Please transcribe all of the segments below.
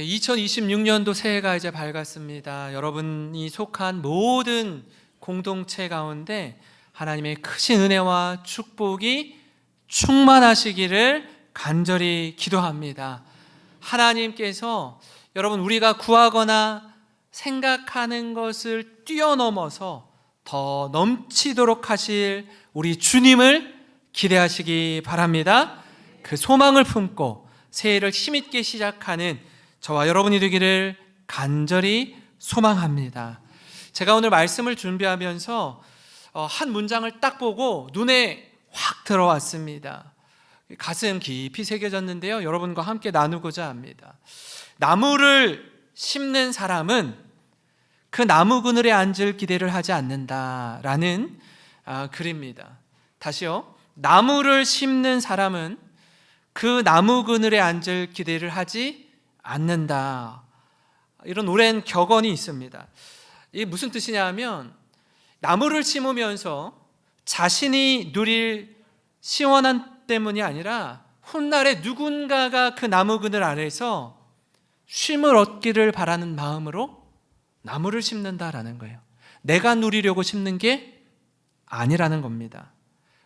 2026년도 새해가 이제 밝았습니다. 여러분이 속한 모든 공동체 가운데 하나님의 크신 은혜와 축복이 충만하시기를 간절히 기도합니다. 하나님께서 여러분 우리가 구하거나 생각하는 것을 뛰어넘어서 더 넘치도록 하실 우리 주님을 기대하시기 바랍니다. 그 소망을 품고 새해를 힘있게 시작하는 저와 여러분이 되기를 간절히 소망합니다. 제가 오늘 말씀을 준비하면서 한 문장을 딱 보고 눈에 확 들어왔습니다. 가슴 깊이 새겨졌는데요, 여러분과 함께 나누고자 합니다. 나무를 심는 사람은 그 나무 그늘에 앉을 기대를 하지 않는다라는 글입니다. 다시요. 나무를 심는 사람은 그 나무 그늘에 앉을 기대를 하지 않는다. 이런 오랜 격언이 있습니다. 이게 무슨 뜻이냐 하면 나무를 심으면서 자신이 누릴 시원한 때문이 아니라 훗날에 누군가가 그 나무 그늘 아래서 쉼을 얻기를 바라는 마음으로 나무를 심는다라는 거예요. 내가 누리려고 심는 게 아니라는 겁니다.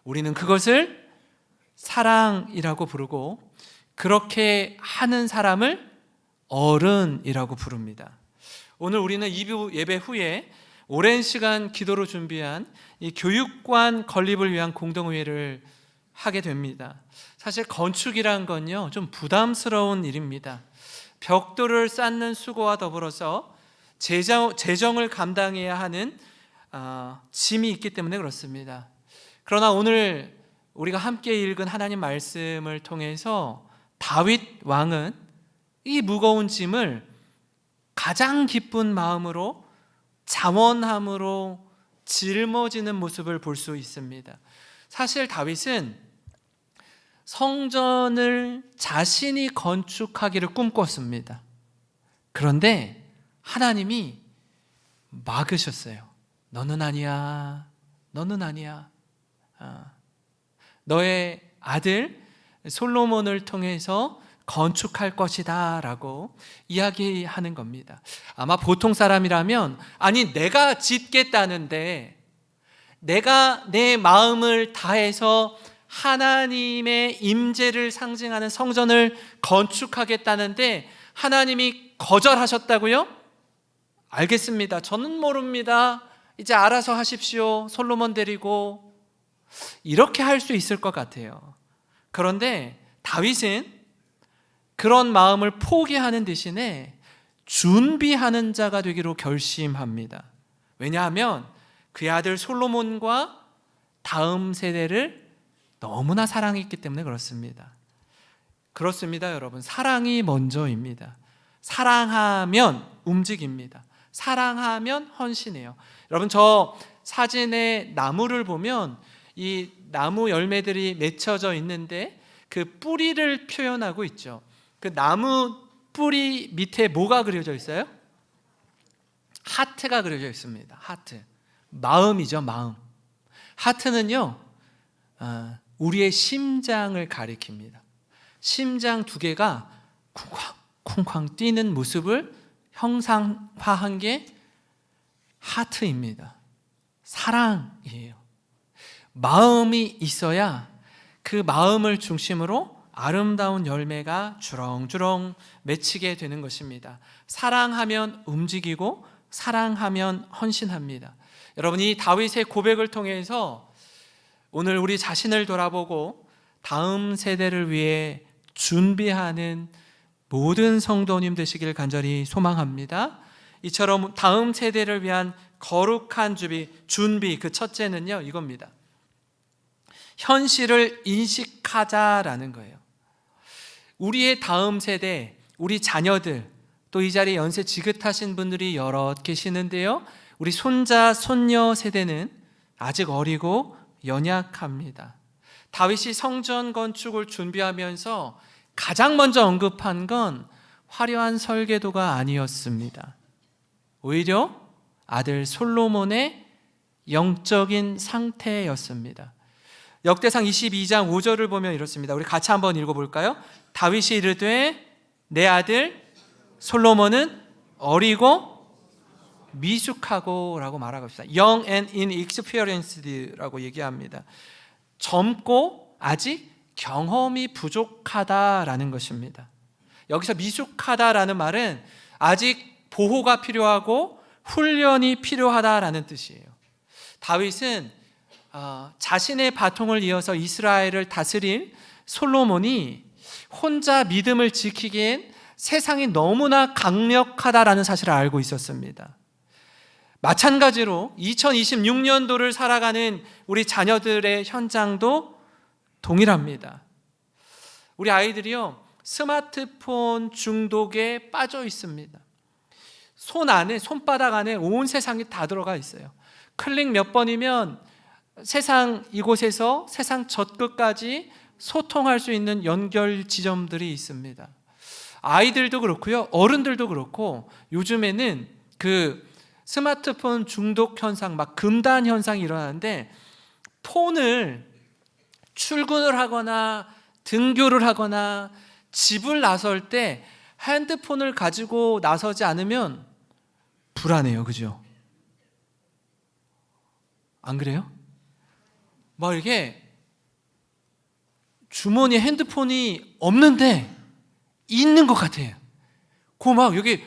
우리는 그것을 사랑이라고 부르고 그렇게 하는 사람을 어른이라고 부릅니다. 오늘 우리는 2부 예배 후에 오랜 시간 기도로 준비한 이 교육관 건립을 위한 공동회의를 하게 됩니다. 사실 건축이란 건요, 좀 부담스러운 일입니다. 벽돌을 쌓는 수고와 더불어서 재정을 감당해야 하는 짐이 있기 때문에 그렇습니다. 그러나 오늘 우리가 함께 읽은 하나님 말씀을 통해서 다윗 왕은 이 무거운 짐을 가장 기쁜 마음으로 자원함으로 짊어지는 모습을 볼 수 있습니다. 사실 다윗은 성전을 자신이 건축하기를 꿈꿨습니다. 그런데 하나님이 막으셨어요. 너는 아니야. 너는 아니야. 너의 아들 솔로몬을 통해서 건축할 것이다 라고 이야기하는 겁니다. 아마 보통 사람이라면 아니 내가 짓겠다는데, 내가 내 마음을 다해서 하나님의 임재를 상징하는 성전을 건축하겠다는데 하나님이 거절하셨다고요? 알겠습니다. 저는 모릅니다. 이제 알아서 하십시오. 솔로몬 데리고. 이렇게 할 수 있을 것 같아요. 그런데 다윗은 그런 마음을 포기하는 대신에 준비하는 자가 되기로 결심합니다. 왜냐하면 그의 아들 솔로몬과 다음 세대를 너무나 사랑했기 때문에 그렇습니다. 그렇습니다, 여러분. 사랑이 먼저입니다. 사랑하면 움직입니다. 사랑하면 헌신해요. 여러분, 저 사진의 나무를 보면 이 나무 열매들이 맺혀져 있는데 그 뿌리를 표현하고 있죠. 그 나무 뿌리 밑에 뭐가 그려져 있어요? 하트가 그려져 있습니다. 하트. 마음이죠, 마음. 하트는요, 우리의 심장을 가리킵니다. 심장 두 개가 쿵쾅쿵쾅 뛰는 모습을 형상화한 게 하트입니다. 사랑이에요. 마음이 있어야 그 마음을 중심으로 아름다운 열매가 주렁주렁 맺히게 되는 것입니다. 사랑하면 움직이고 사랑하면 헌신합니다. 여러분, 이 다윗의 고백을 통해서 오늘 우리 자신을 돌아보고 다음 세대를 위해 준비하는 모든 성도님 되시길 간절히 소망합니다. 이처럼 다음 세대를 위한 거룩한 준비, 그 첫째는요, 이겁니다. 현실을 인식하자라는 거예요. 우리의 다음 세대, 우리 자녀들, 또 이 자리에 연세 지긋하신 분들이 여럿 계시는데요, 우리 손자, 손녀 세대는 아직 어리고 연약합니다. 다윗이 성전 건축을 준비하면서 가장 먼저 언급한 건 화려한 설계도가 아니었습니다. 오히려 아들 솔로몬의 영적인 상태였습니다. 역대상 22장 5절을 보면 이렇습니다. 우리 같이 한번 읽어볼까요? 다윗이 이르되 내 아들 솔로몬은 어리고 미숙하고라고 말하고 있습니다. Young and inexperienced라고 얘기합니다. 젊고 아직 경험이 부족하다라는 것입니다. 여기서 미숙하다라는 말은 아직 보호가 필요하고 훈련이 필요하다라는 뜻이에요. 다윗은 자신의 바통을 이어서 이스라엘을 다스릴 솔로몬이 혼자 믿음을 지키기엔 세상이 너무나 강력하다라는 사실을 알고 있었습니다. 마찬가지로 2026년도를 살아가는 우리 자녀들의 현장도 동일합니다. 우리 아이들이요, 스마트폰 중독에 빠져 있습니다. 손바닥 안에 온 세상이 다 들어가 있어요. 클릭 몇 번이면 세상 이곳에서 세상 저끝까지 소통할 수 있는 연결 지점들이 있습니다. 아이들도 그렇고요, 어른들도 그렇고 요즘에는 그 스마트폰 중독 현상, 막 금단 현상이 일어나는데, 폰을 출근을 하거나 등교를 하거나 집을 나설 때 핸드폰을 가지고 나서지 않으면 불안해요. 그죠? 안 그래요? 막 이렇게 주머니에 핸드폰이 없는데 있는 것 같아요. 막 여기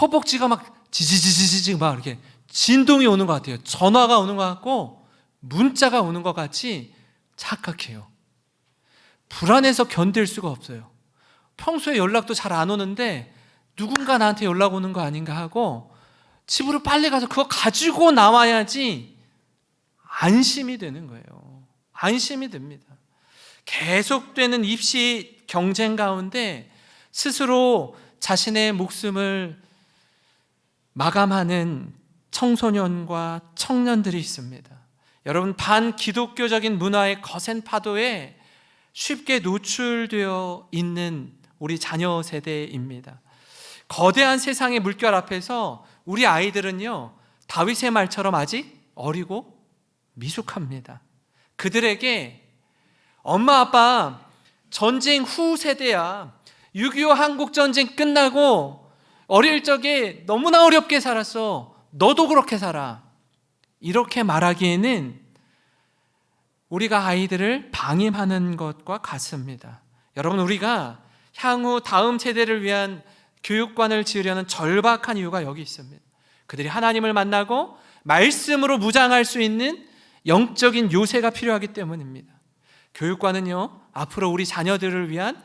허벅지가 막 지지지지지 막 이렇게 진동이 오는 것 같아요. 전화가 오는 것 같고 문자가 오는 것 같이 착각해요. 불안해서 견딜 수가 없어요. 평소에 연락도 잘 안 오는데 누군가 나한테 연락 오는 거 아닌가 하고 집으로 빨리 가서 그거 가지고 나와야지 안심이 되는 거예요. 안심이 됩니다. 계속되는 입시 경쟁 가운데 스스로 자신의 목숨을 마감하는 청소년과 청년들이 있습니다. 여러분, 반기독교적인 문화의 거센 파도에 쉽게 노출되어 있는 우리 자녀 세대입니다. 거대한 세상의 물결 앞에서 우리 아이들은요, 다윗의 말처럼 아직 어리고 미숙합니다. 그들에게 엄마 아빠 전쟁 후 세대야, 6.25 한국전쟁 끝나고 어릴 적에 너무나 어렵게 살았어, 너도 그렇게 살아, 이렇게 말하기에는 우리가 아이들을 방임하는 것과 같습니다. 여러분, 우리가 향후 다음 세대를 위한 교육관을 지으려는 절박한 이유가 여기 있습니다. 그들이 하나님을 만나고 말씀으로 무장할 수 있는 영적인 요새가 필요하기 때문입니다. 교육관은요, 앞으로 우리 자녀들을 위한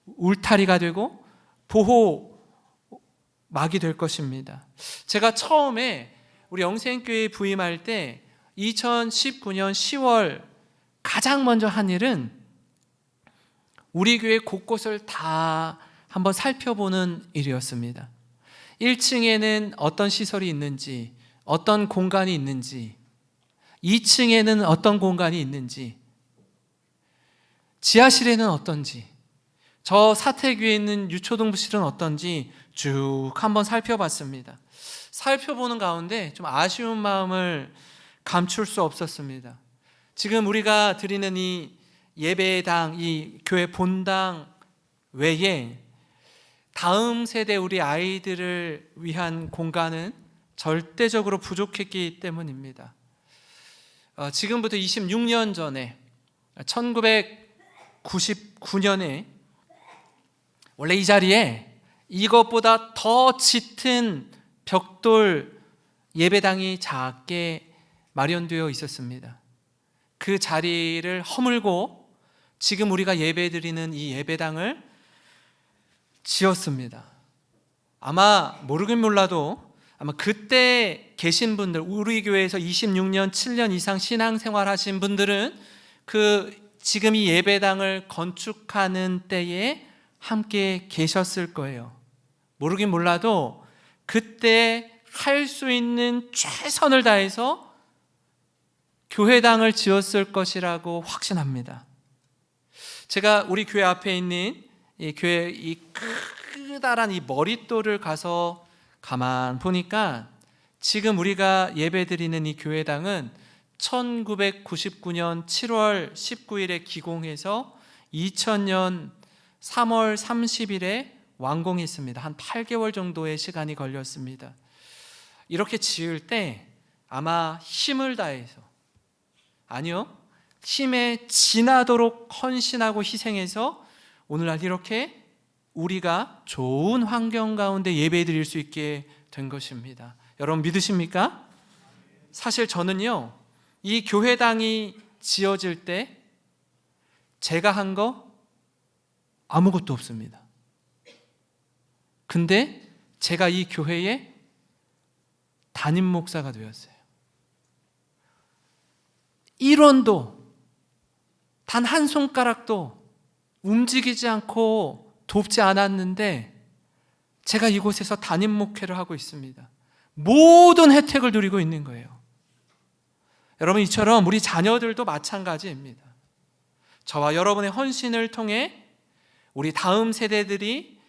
울타리가 되고 보호막이 될 것입니다. 제가 처음에 우리 영생교회에 부임할 때 2019년 10월 가장 먼저 한 일은 우리 교회 곳곳을 다 한번 살펴보는 일이었습니다. 1층에는 어떤 시설이 있는지, 어떤 공간이 있는지, 2층에는 어떤 공간이 있는지, 지하실에는 어떤지, 저 사택위에 있는 유초등부실은 어떤지 쭉 한번 살펴봤습니다. 살펴보는 가운데 좀 아쉬운 마음을 감출 수 없었습니다. 지금 우리가 드리는 이 예배당, 이 교회 본당 외에 다음 세대 우리 아이들을 위한 공간은 절대적으로 부족했기 때문입니다. 지금부터 26년 전에 1999년에 원래 이 자리에 이것보다 더 짙은 벽돌 예배당이 작게 마련되어 있었습니다. 그 자리를 허물고 지금 우리가 예배드리는 이 예배당을 지었습니다. 아마 모르긴 몰라도 아마 그때 계신 분들, 우리 교회에서 26년, 7년 이상 신앙생활 하신 분들은 지금 이 예배당을 건축하는 때에 함께 계셨을 거예요. 모르긴 몰라도 그때 할 수 있는 최선을 다해서 교회당을 지었을 것이라고 확신합니다. 제가 우리 교회 앞에 있는 이 교회 이 크다란 이 머릿돌을 가서 가만 보니까 지금 우리가 예배드리는 이 교회당은 1999년 7월 19일에 기공해서 2000년 3월 30일에 완공했습니다. 한 8개월 정도의 시간이 걸렸습니다. 이렇게 지을 때 아마 힘을 다해서, 아니요, 힘에 지나도록 헌신하고 희생해서 오늘날 이렇게 우리가 좋은 환경 가운데 예배 드릴 수 있게 된 것입니다. 여러분 믿으십니까? 사실 저는요, 이 교회당이 지어질 때 제가 한 거 아무것도 없습니다. 근데 제가 이 교회의 담임 목사가 되었어요. 1원도, 단 한 손가락도 움직이지 않고 돕지 않았는데 제가 이곳에서 담임 목회를 하고 있습니다. 모든 혜택을 누리고 있는 거예요. 여러분, 이처럼 우리 자녀들도 마찬가지입니다. 저와 여러분의 헌신을 통해 우리 다음 세대들이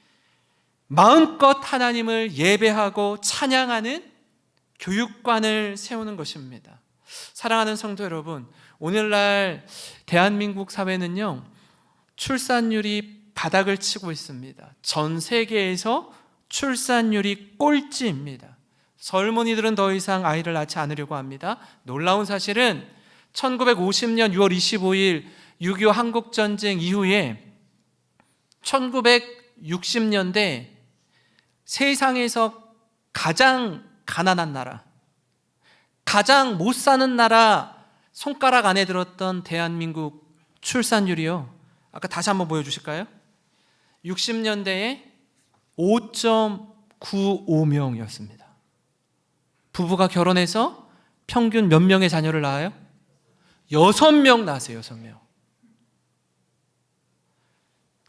마음껏 하나님을 예배하고 찬양하는 교육관을 세우는 것입니다. 사랑하는 성도 여러분, 오늘날 대한민국 사회는요, 출산율이 바닥을 치고 있습니다. 전 세계에서 출산율이 꼴찌입니다. 젊은이들은 더 이상 아이를 낳지 않으려고 합니다. 놀라운 사실은 1950년 6월 25일 6.25 한국전쟁 이후에 1960년대 세상에서 가장 가난한 나라, 가장 못 사는 나라 손가락 안에 들었던 대한민국 출산율이요, 아까 다시 한번 보여주실까요? 60년대에 5.95명이었습니다. 부부가 결혼해서 평균 몇 명의 자녀를 낳아요? 6명 낳았어요. 6명.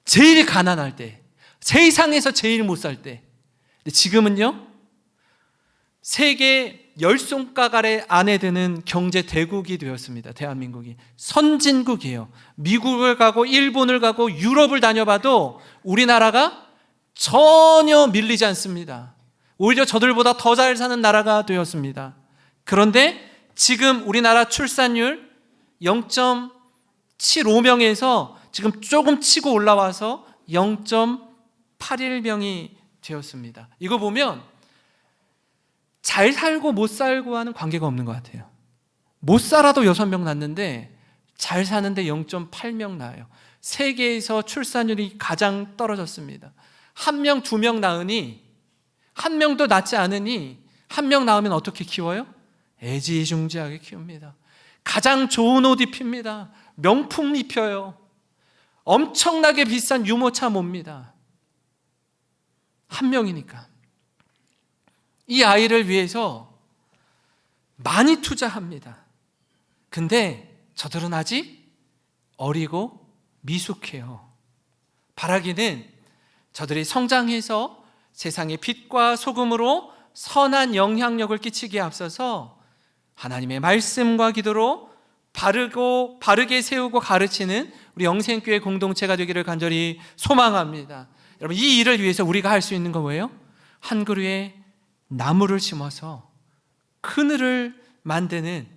제일 가난할 때, 세상에서 제일 못 살 때. 근데 지금은요, 세계 10손가락 안에 드는 경제 대국이 되었습니다. 대한민국이 선진국이에요. 미국을 가고 일본을 가고 유럽을 다녀봐도 우리나라가 전혀 밀리지 않습니다. 오히려 저들보다 더 잘 사는 나라가 되었습니다. 그런데 지금 우리나라 출산율 0.75명에서 지금 조금 치고 올라와서 0.81명이 되었습니다. 이거 보면 잘 살고 못 살고와는 관계가 없는 것 같아요. 못 살아도 6명 낳는데 잘 사는데 0.8명 낳아요. 세계에서 출산율이 가장 떨어졌습니다. 1명, 2명 낳으니, 1명도 낳지 않으니 1명 낳으면 어떻게 키워요? 애지중지하게 키웁니다. 가장 좋은 옷 입힙니다. 명품 입혀요. 엄청나게 비싼 유모차 몹니다. 1명이니까. 이 아이를 위해서 많이 투자합니다. 근데 저들은 아직 어리고 미숙해요. 바라기는 저들이 성장해서 세상의 빛과 소금으로 선한 영향력을 끼치기에 앞서서 하나님의 말씀과 기도로 바르게 세우고 가르치는 우리 영생교회 공동체가 되기를 간절히 소망합니다. 여러분, 이 일을 위해서 우리가 할 수 있는 건 뭐예요? 한 그루에 나무를 심어서 그늘을 만드는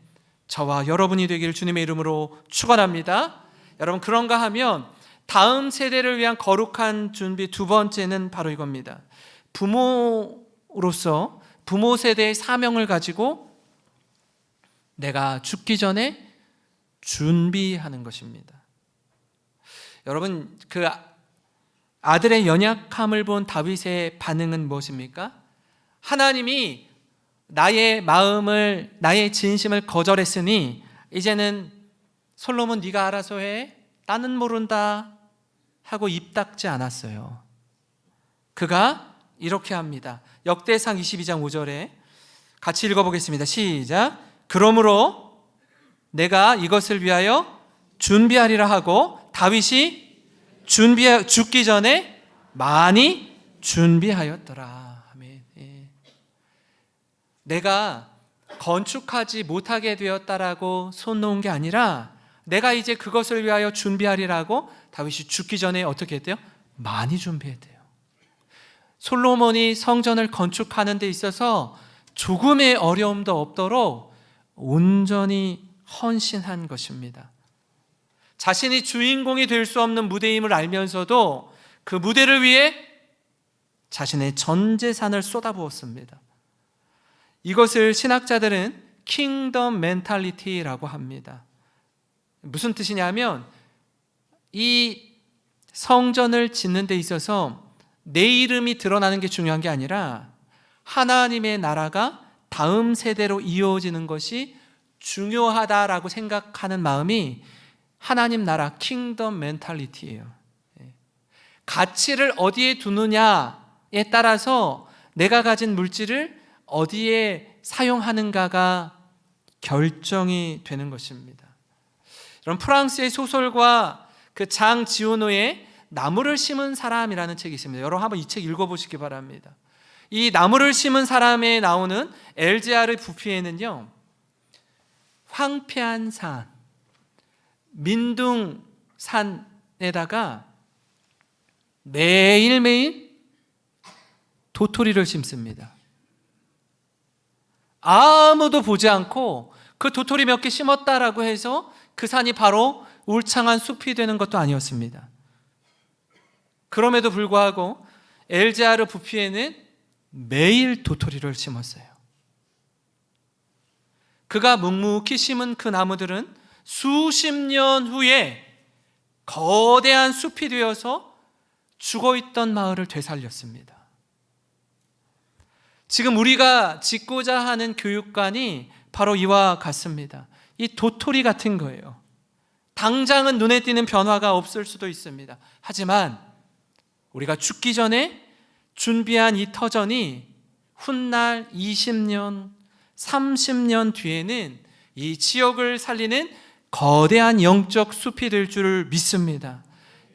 저와 여러분이 되기를 주님의 이름으로 축원합니다. 여러분, 그런가 하면 다음 세대를 위한 거룩한 준비 두 번째는 바로 이겁니다. 부모로서 부모 세대의 사명을 가지고 내가 죽기 전에 준비하는 것입니다. 여러분, 그 아들의 연약함을 본 다윗의 반응은 무엇입니까? 하나님이 나의 마음을, 나의 진심을 거절했으니 이제는 솔로몬 네가 알아서 해, 나는 모른다 하고 입 닫지 않았어요. 그가 이렇게 합니다. 역대상 22장 5절에 같이 읽어보겠습니다. 시작. 그러므로 내가 이것을 위하여 준비하리라 하고 다윗이 죽기 전에 많이 준비하였더라. 아멘. 예. 내가 건축하지 못하게 되었다라고 손 놓은 게 아니라 내가 이제 그것을 위하여 준비하리라고 다윗이 죽기 전에 어떻게 했대요? 많이 준비했대요. 솔로몬이 성전을 건축하는 데 있어서 조금의 어려움도 없도록 온전히 헌신한 것입니다. 자신이 주인공이 될 수 없는 무대임을 알면서도 그 무대를 위해 자신의 전 재산을 쏟아부었습니다. 이것을 신학자들은 킹덤 멘탈리티라고 합니다. 무슨 뜻이냐면 이 성전을 짓는 데 있어서 내 이름이 드러나는 게 중요한 게 아니라 하나님의 나라가 다음 세대로 이어지는 것이 중요하다라고 생각하는 마음이 하나님 나라 킹덤 멘탈리티예요. 가치를 어디에 두느냐에 따라서 내가 가진 물질을 어디에 사용하는가가 결정이 되는 것입니다. 여러분, 프랑스의 소설가 그 장 지오노의 나무를 심은 사람이라는 책이 있습니다. 여러분 한번 이 책 읽어보시기 바랍니다. 이 나무를 심은 사람에 나오는 엘제아르 부피에는요, 황폐한 산, 민둥산에다가 매일매일 도토리를 심습니다. 아무도 보지 않고 그 도토리 몇 개 심었다라고 해서 그 산이 바로 울창한 숲이 되는 것도 아니었습니다. 그럼에도 불구하고 엘제아르 부피에는 매일 도토리를 심었어요. 그가 묵묵히 심은 그 나무들은 수십 년 후에 거대한 숲이 되어서 죽어있던 마을을 되살렸습니다. 지금 우리가 짓고자 하는 교육관이 바로 이와 같습니다. 이 도토리 같은 거예요. 당장은 눈에 띄는 변화가 없을 수도 있습니다. 하지만 우리가 죽기 전에 준비한 이 터전이 훗날 20년, 30년 뒤에는 이 지역을 살리는 거대한 영적 숲이 될 줄 믿습니다.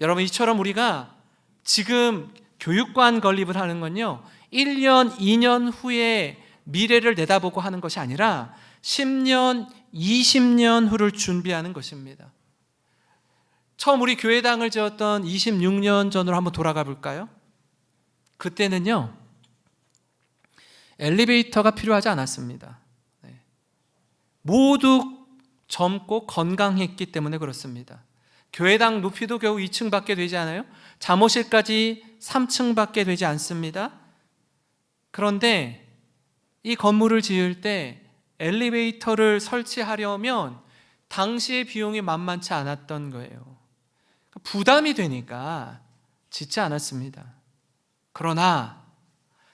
여러분, 이처럼 우리가 지금 교육관 건립을 하는 건요, 1년, 2년 후에 미래를 내다보고 하는 것이 아니라 10년, 20년 후를 준비하는 것입니다. 처음 우리 교회당을 지었던 26년 전으로 한번 돌아가 볼까요? 그때는요, 엘리베이터가 필요하지 않았습니다. 모두 젊고 건강했기 때문에 그렇습니다. 교회당 높이도 겨우 2층밖에 되지 않아요? 잠옷실까지 3층밖에 되지 않습니다. 그런데 이 건물을 지을 때 엘리베이터를 설치하려면 당시의 비용이 만만치 않았던 거예요. 부담이 되니까 짓지 않았습니다. 그러나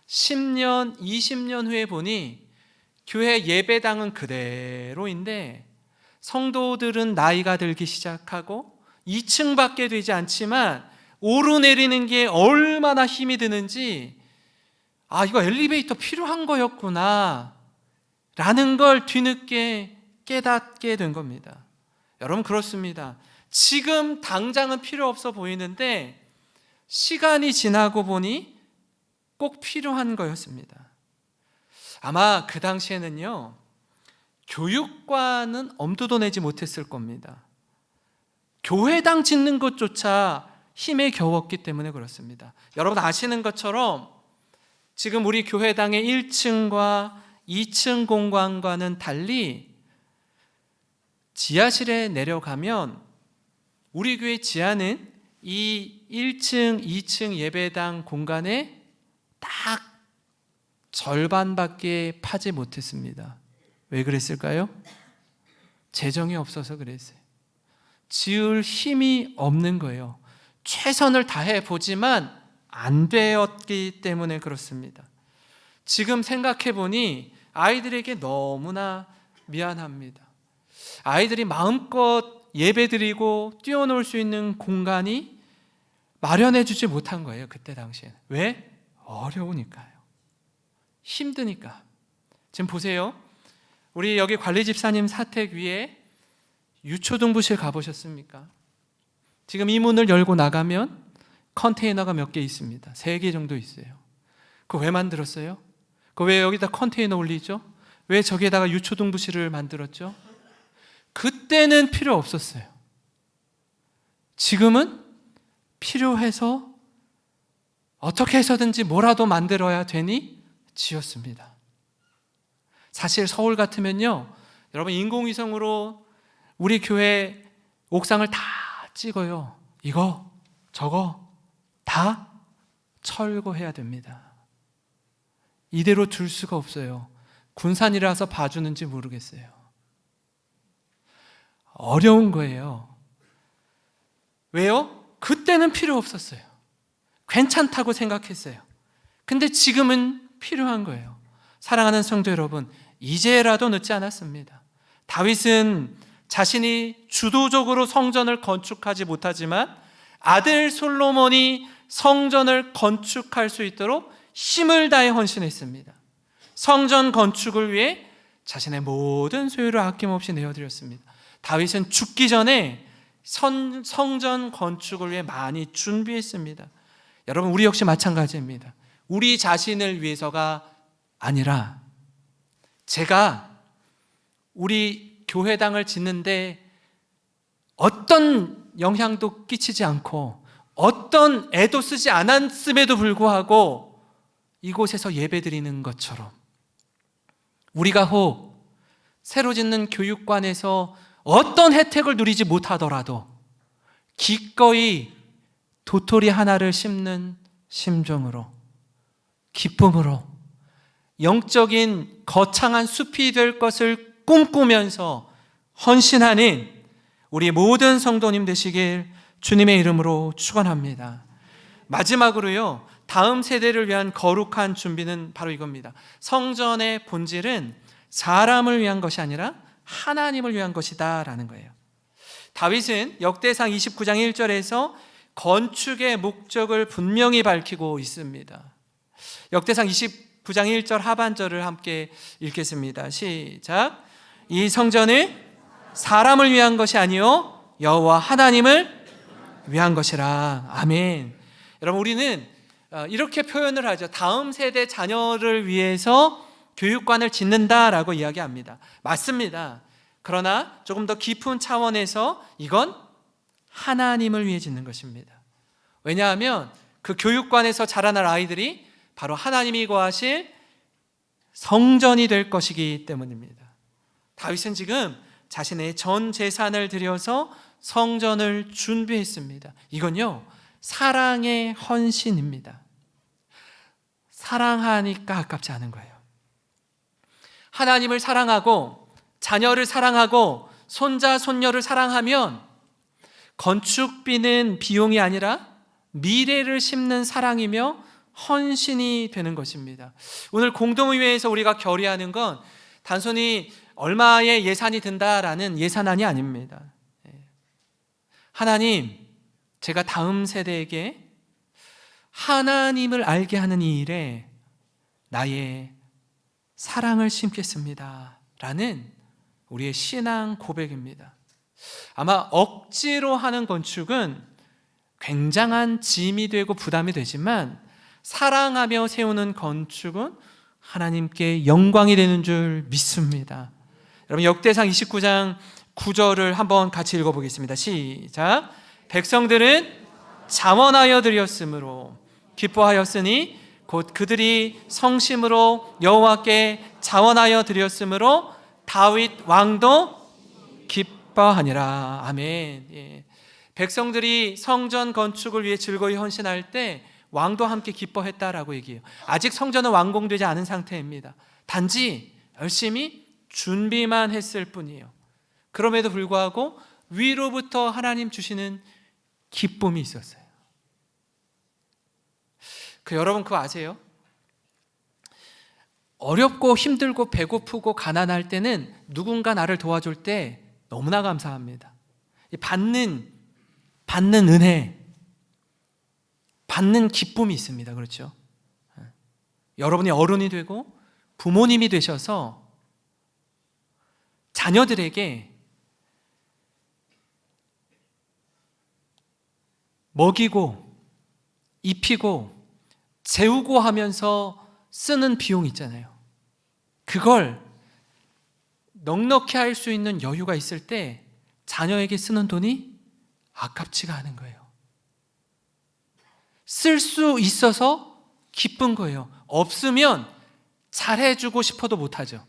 10년, 20년 후에 보니 교회 예배당은 그대로인데 성도들은 나이가 들기 시작하고 2층밖에 되지 않지만 오르내리는 게 얼마나 힘이 드는지, 이거 엘리베이터 필요한 거였구나 라는 걸 뒤늦게 깨닫게 된 겁니다. 여러분, 그렇습니다. 지금 당장은 필요 없어 보이는데 시간이 지나고 보니 꼭 필요한 거였습니다. 아마 그 당시에는요, 교육과는 엄두도 내지 못했을 겁니다. 교회당 짓는 것조차 힘에 겨웠기 때문에 그렇습니다. 여러분 아시는 것처럼 지금 우리 교회당의 1층과 2층 공간과는 달리 지하실에 내려가면 우리 교회 지하는 이 1층, 2층 예배당 공간에 딱 절반밖에 파지 못했습니다. 왜 그랬을까요? 재정이 없어서 그랬어요. 지을 힘이 없는 거예요. 최선을 다해 보지만 안 되었기 때문에 그렇습니다. 지금 생각해 보니 아이들에게 너무나 미안합니다. 아이들이 마음껏 예배드리고 뛰어놀 수 있는 공간이 마련해 주지 못한 거예요. 그때 당시에는. 왜? 어려우니까요. 힘드니까. 지금 보세요. 우리 여기 관리집사님 사택 위에 유초등부실 가보셨습니까? 지금 이 문을 열고 나가면 컨테이너가 몇 개 있습니다. 3개 정도 있어요. 그거 왜 만들었어요? 그거 왜 여기다 컨테이너 올리죠? 왜 저기에다가 유초등부실을 만들었죠? 그때는 필요 없었어요. 지금은 필요해서 어떻게 해서든지 뭐라도 만들어야 되니 지었습니다. 사실 서울 같으면요, 여러분 인공위성으로 우리 교회 옥상을 다 찍어요. 이거 저거 다 철거해야 됩니다. 이대로 둘 수가 없어요. 군산이라서 봐주는지 모르겠어요. 어려운 거예요. 왜요? 그때는 필요 없었어요. 괜찮다고 생각했어요. 근데 지금은 필요한 거예요. 사랑하는 성도 여러분, 이제라도 늦지 않았습니다. 다윗은 자신이 주도적으로 성전을 건축하지 못하지만 아들 솔로몬이 성전을 건축할 수 있도록 힘을 다해 헌신했습니다. 성전 건축을 위해 자신의 모든 소유를 아낌없이 내어드렸습니다. 다윗은 죽기 전에 성전 건축을 위해 많이 준비했습니다. 여러분, 우리 역시 마찬가지입니다. 우리 자신을 위해서가 아니라 제가 우리 교회당을 짓는데 어떤 영향도 끼치지 않고 어떤 애도 쓰지 않았음에도 불구하고 이곳에서 예배드리는 것처럼 우리가 혹 새로 짓는 교육관에서 어떤 혜택을 누리지 못하더라도 기꺼이 도토리 하나를 심는 심정으로, 기쁨으로 영적인 거창한 숲이 될 것을 꿈꾸면서 헌신하는 우리 모든 성도님 되시길 주님의 이름으로 축원합니다. 마지막으로요, 다음 세대를 위한 거룩한 준비는 바로 이겁니다. 성전의 본질은 사람을 위한 것이 아니라 하나님을 위한 것이다 라는 거예요. 다윗은 역대상 29장 1절에서 건축의 목적을 분명히 밝히고 있습니다. 역대상 29장 1절 하반절을 함께 읽겠습니다. 시작. 이 성전은 사람을 위한 것이 아니요 여호와 하나님을 위한 것이라. 아멘. 여러분, 우리는 이렇게 표현을 하죠. 다음 세대 자녀를 위해서 교육관을 짓는다라고 이야기합니다. 맞습니다. 그러나 조금 더 깊은 차원에서 이건 하나님을 위해 짓는 것입니다. 왜냐하면 그 교육관에서 자라날 아이들이 바로 하나님이 거하실 성전이 될 것이기 때문입니다. 다윗은 지금 자신의 전 재산을 들여서 성전을 준비했습니다. 이건요, 사랑의 헌신입니다. 사랑하니까 아깝지 않은 거예요. 하나님을 사랑하고 자녀를 사랑하고 손자 손녀를 사랑하면 건축비는 비용이 아니라 미래를 심는 사랑이며 헌신이 되는 것입니다. 오늘 공동의회에서 우리가 결의하는 건 단순히 얼마의 예산이 든다라는 예산안이 아닙니다. 하나님, 제가 다음 세대에게 하나님을 알게 하는 이 일에 나의 사랑을 심겠습니다 라는 우리의 신앙 고백입니다. 아마 억지로 하는 건축은 굉장한 짐이 되고 부담이 되지만 사랑하며 세우는 건축은 하나님께 영광이 되는 줄 믿습니다. 여러분, 역대상 29장 9절을 한번 같이 읽어보겠습니다. 시작. 백성들은 잠언하여 드렸으므로 기뻐하였으니 곧 그들이 성심으로 여호와께 잠언하여 드렸으므로 다윗 왕도 기뻐하니라. 아멘. 예. 백성들이 성전 건축을 위해 즐거이 헌신할 때 왕도 함께 기뻐했다라고 얘기해요. 아직 성전은 완공되지 않은 상태입니다. 단지 열심히 준비만 했을 뿐이에요. 그럼에도 불구하고 위로부터 하나님 주시는 기쁨이 있었어요. 여러분 그거 아세요? 어렵고 힘들고 배고프고 가난할 때는 누군가 나를 도와줄 때 너무나 감사합니다. 받는 은혜, 받는 기쁨이 있습니다. 그렇죠? 여러분이 어른이 되고 부모님이 되셔서 자녀들에게 먹이고 입히고 재우고 하면서 쓰는 비용 있잖아요. 그걸 넉넉히 할 수 있는 여유가 있을 때 자녀에게 쓰는 돈이 아깝지가 않은 거예요. 쓸 수 있어서 기쁜 거예요. 없으면 잘해주고 싶어도 못하죠.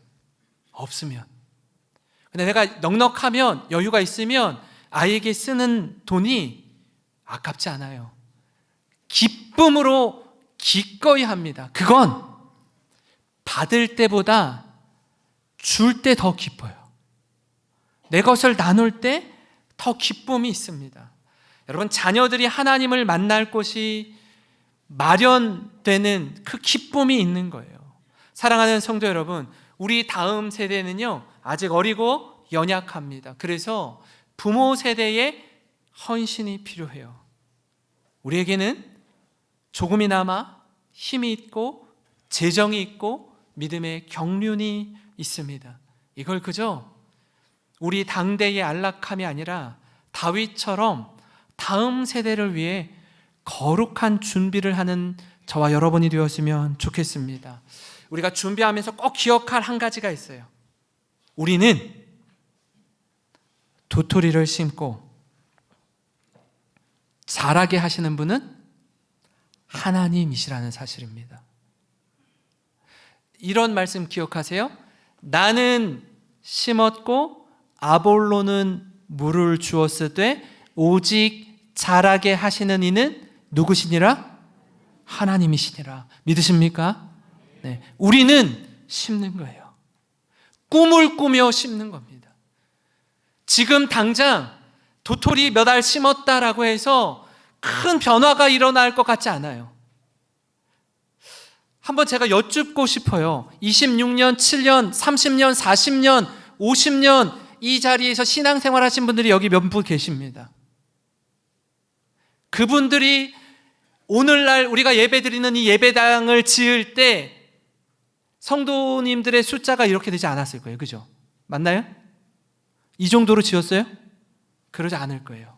없으면. 근데 내가 넉넉하면, 여유가 있으면 아이에게 쓰는 돈이 아깝지 않아요. 기쁨으로 기꺼이 합니다. 그건 받을 때보다 줄 때 더 기뻐요. 내 것을 나눌 때 더 기쁨이 있습니다. 여러분, 자녀들이 하나님을 만날 곳이 마련되는 그 기쁨이 있는 거예요. 사랑하는 성도 여러분, 우리 다음 세대는요 아직 어리고 연약합니다. 그래서 부모 세대의 헌신이 필요해요. 우리에게는 조금이나마 힘이 있고 재정이 있고 믿음의 경륜이 있습니다. 이걸 그저 우리 당대의 안락함이 아니라 다윗처럼 다음 세대를 위해 거룩한 준비를 하는 저와 여러분이 되었으면 좋겠습니다. 우리가 준비하면서 꼭 기억할 한 가지가 있어요. 우리는 도토리를 심고 자라게 하시는 분은 하나님이시라는 사실입니다. 이런 말씀 기억하세요. 나는 심었고 아볼로는 물을 주었으되 오직 자라게 하시는 이는 누구시니라? 하나님이시니라. 믿으십니까? 네. 우리는 심는 거예요. 꿈을 꾸며 심는 겁니다. 지금 당장 도토리 몇 알 심었다라고 해서 큰 변화가 일어날 것 같지 않아요. 한번 제가 여쭙고 싶어요. 26년, 7년, 30년, 40년, 50년 이 자리에서 신앙생활 하신 분들이 여기 몇 분 계십니다. 그분들이 오늘날 우리가 예배드리는 이 예배당을 지을 때 성도님들의 숫자가 이렇게 되지 않았을 거예요. 그죠? 맞나요? 이 정도로 지었어요? 그러지 않을 거예요.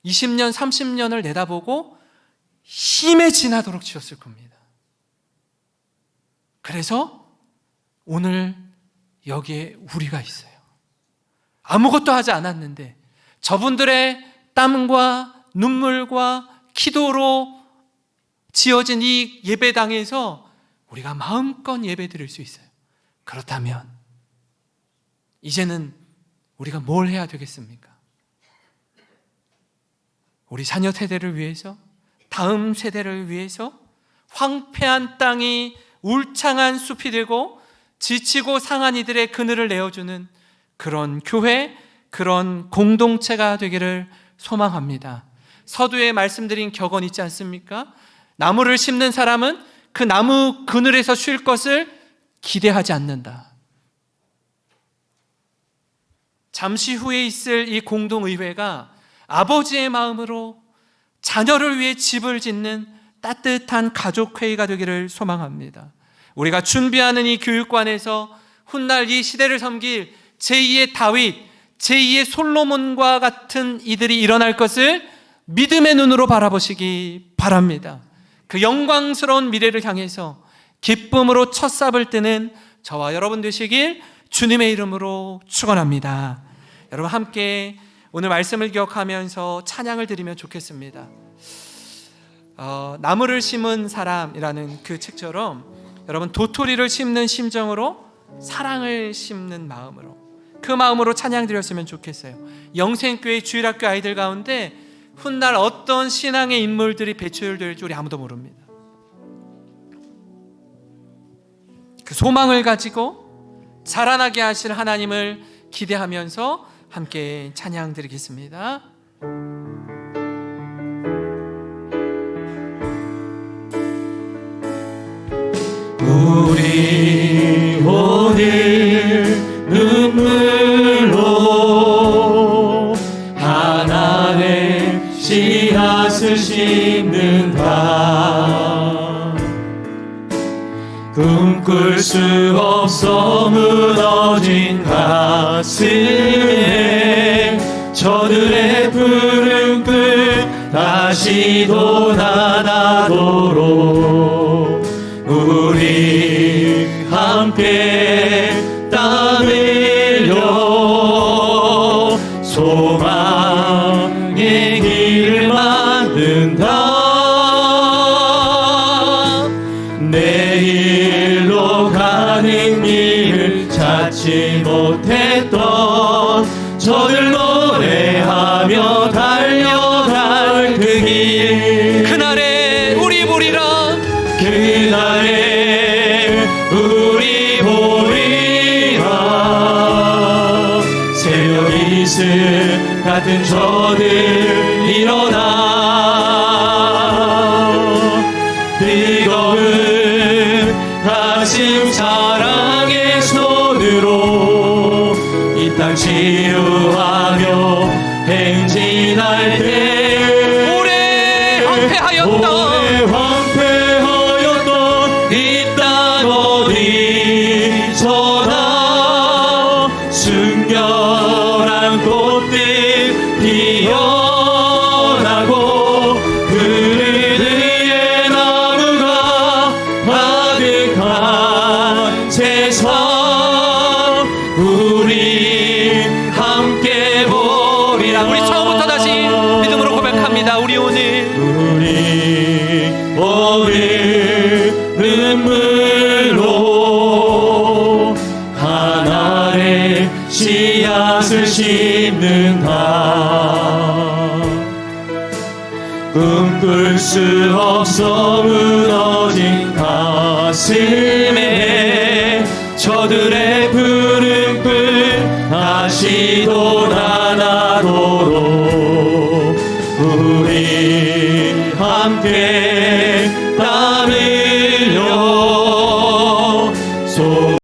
20년, 30년을 내다보고 힘에 지나도록 지었을 겁니다. 그래서 오늘 여기에 우리가 있어요. 아무것도 하지 않았는데 저분들의 땀과 눈물과 기도로 지어진 이 예배당에서 우리가 마음껏 예배드릴 수 있어요. 그렇다면 이제는 우리가 뭘 해야 되겠습니까? 우리 자녀 세대를 위해서, 다음 세대를 위해서 황폐한 땅이 울창한 숲이 되고 지치고 상한 이들의 그늘을 내어주는 그런 교회, 그런 공동체가 되기를 소망합니다. 서두에 말씀드린 격언 있지 않습니까? 나무를 심는 사람은 그 나무 그늘에서 쉴 것을 기대하지 않는다. 잠시 후에 있을 이 공동의회가 아버지의 마음으로 자녀를 위해 집을 짓는 따뜻한 가족회의가 되기를 소망합니다. 우리가 준비하는 이 교육관에서 훗날 이 시대를 섬길 제2의 다윗, 제2의 솔로몬과 같은 이들이 일어날 것을 믿음의 눈으로 바라보시기 바랍니다. 그 영광스러운 미래를 향해서 기쁨으로 첫 삽을 뜨는 저와 여러분 되시길 주님의 이름으로 축원합니다. 여러분 함께 오늘 말씀을 기억하면서 찬양을 드리면 좋겠습니다. 나무를 심은 사람이라는 그 책처럼 여러분 도토리를 심는 심정으로 사랑을 심는 마음으로 그 마음으로 찬양 드렸으면 좋겠어요. 영생교회 주일학교 아이들 가운데 훗날 어떤 신앙의 인물들이 배출될지 우리 아무도 모릅니다. 그 소망을 가지고 자라나게 하실 하나님을 기대하면서 함께 찬양 드리겠습니다. 우리 오늘 눈물로 하나님의 씨앗을 심는다. 꿈꿀 수 없어 무너진 가슴에 저들의 푸른 불 다시 돋아나도록 우리 함께 땀 흘려 소망의 길을 만든다. 내일로 가는 길을 찾지 못했던 저들 노래하며 달려갈 그 길, 그날의 그날에 우리 보리라. 새벽 이슬 같은 저들 일어나 뜨거운 가슴 사랑의 손으로 이 땅 치유하며 행진할 때 오래 황폐하였던 오래 황폐하였던 이 땅 어디서나 순결한 꽃들 피어나고 그들의 나무가 가득한 세상 우리 함께 보리라. 우리 처음부터 다시 믿음으로 고백합니다. 우리 오늘 눈물로 하나의 씨앗을 심는다. 꿈꿀 수 없어 무너진 가슴에 저들의 푸른 꿈 다시 돋아나도록 우리 함께 땀을